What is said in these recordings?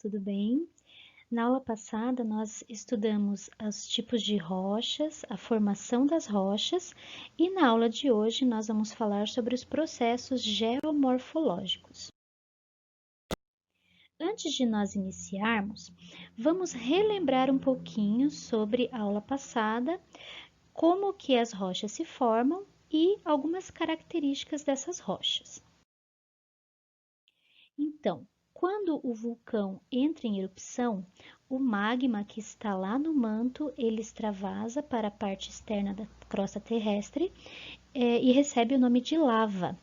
tudo bem? Na aula passada, nós estudamos os tipos de rochas, a formação das rochas, e na aula de hoje nós vamos falar sobre os processos geomorfológicos. Antes de nós iniciarmos, vamos relembrar um pouquinho sobre a aula passada, como que as rochas se formam e algumas características dessas rochas. Então, quando o vulcão entra em erupção, o magma que está lá no manto, ele extravasa para a parte externa da crosta terrestre e recebe o nome de lava.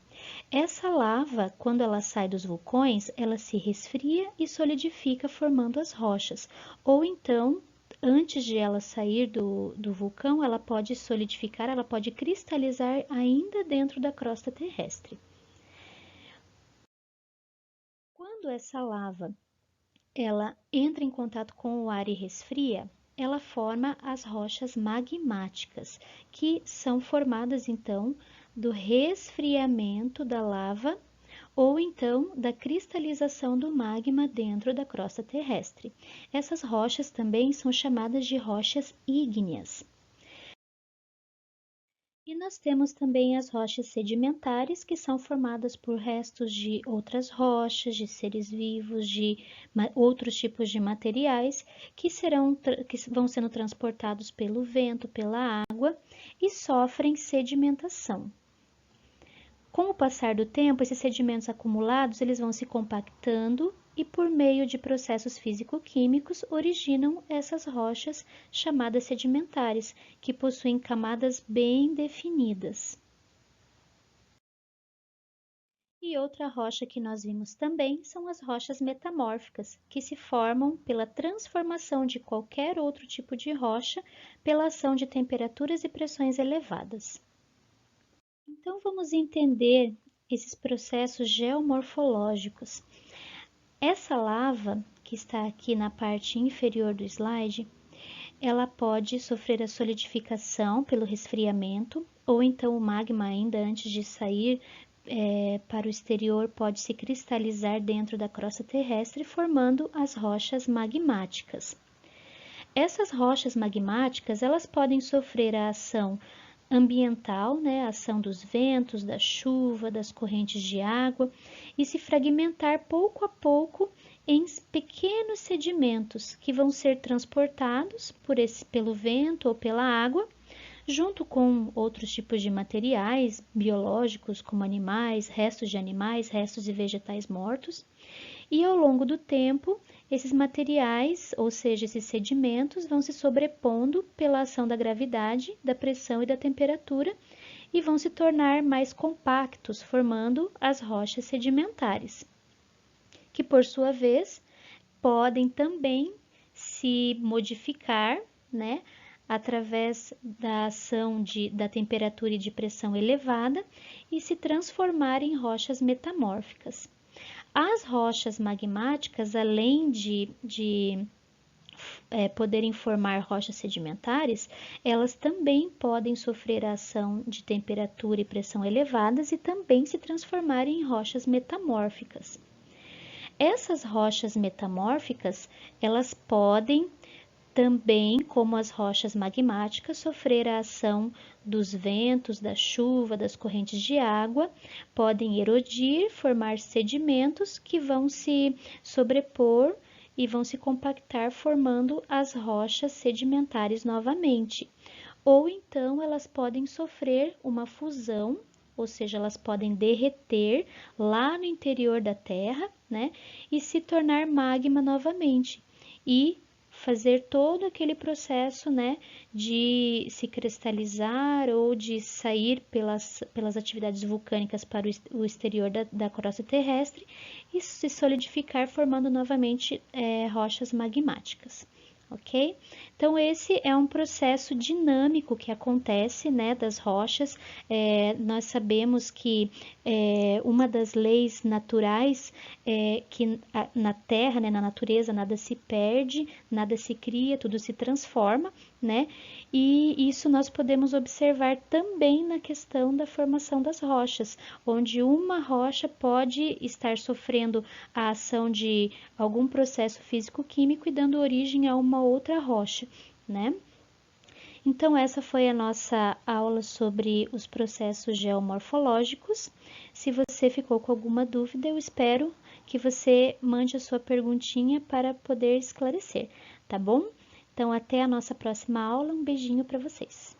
Essa lava, quando ela sai dos vulcões, ela se resfria e solidifica formando as rochas. Ou então, antes de ela sair do vulcão, ela pode solidificar, ela pode cristalizar ainda dentro da crosta terrestre. Quando essa lava ela entra em contato com o ar e resfria, ela forma as rochas magmáticas, que são formadas então do resfriamento da lava ou então da cristalização do magma dentro da crosta terrestre. Essas rochas também são chamadas de rochas ígneas. E nós temos também as rochas sedimentares, que são formadas por restos de outras rochas, de seres vivos, de outros tipos de materiais que vão sendo transportados pelo vento, pela água e sofrem sedimentação. Com o passar do tempo, esses sedimentos acumulados, eles vão se compactando e por meio de processos físico-químicos originam essas rochas chamadas sedimentares, que possuem camadas bem definidas. E outra rocha que nós vimos também são as rochas metamórficas, que se formam pela transformação de qualquer outro tipo de rocha pela ação de temperaturas e pressões elevadas. Então, vamos entender esses processos geomorfológicos. Essa lava, que está aqui na parte inferior do slide, ela pode sofrer a solidificação pelo resfriamento, ou então o magma, ainda antes de sair para o exterior, pode se cristalizar dentro da crosta terrestre, formando as rochas magmáticas. Essas rochas magmáticas, elas podem sofrer a ação ambiental, né, a ação dos ventos, da chuva, das correntes de água e se fragmentar pouco a pouco em pequenos sedimentos que vão ser transportados pelo vento ou pela água, junto com outros tipos de materiais biológicos, como animais, restos de vegetais mortos, e ao longo do tempo, esses materiais, ou seja, esses sedimentos, vão se sobrepondo pela ação da gravidade, da pressão e da temperatura e vão se tornar mais compactos, formando as rochas sedimentares, que por sua vez podem também se modificar, né, através da ação da temperatura e de pressão elevada e se transformar em rochas metamórficas. As rochas magmáticas, além de poderem formar rochas sedimentares, elas também podem sofrer a ação de temperatura e pressão elevadas e também se transformarem em rochas metamórficas. Essas rochas metamórficas, elas podem também, como as rochas magmáticas, sofrer a ação dos ventos, da chuva, das correntes de água, podem erodir, formar sedimentos que vão se sobrepor e vão se compactar, formando as rochas sedimentares novamente. Ou então elas podem sofrer uma fusão, ou seja, elas podem derreter lá no interior da Terra, né, e se tornar magma novamente. E fazer todo aquele processo, né, de se cristalizar ou de sair pelas atividades vulcânicas para o exterior da crosta terrestre e se solidificar, formando novamente rochas magmáticas. ok? Então, esse é um processo dinâmico que acontece, né, das rochas. Nós sabemos que uma das leis naturais é que na Terra, né, na natureza, nada se perde, nada se cria, tudo se transforma, né? E isso nós podemos observar também na questão da formação das rochas, onde uma rocha pode estar sofrendo a ação de algum processo físico-químico e dando origem a uma outra rocha, né? Então, essa foi a nossa aula sobre os processos geomorfológicos. Se você ficou com alguma dúvida, eu espero que você mande a sua perguntinha para poder esclarecer, tá bom? Então, até a nossa próxima aula. Um beijinho para vocês.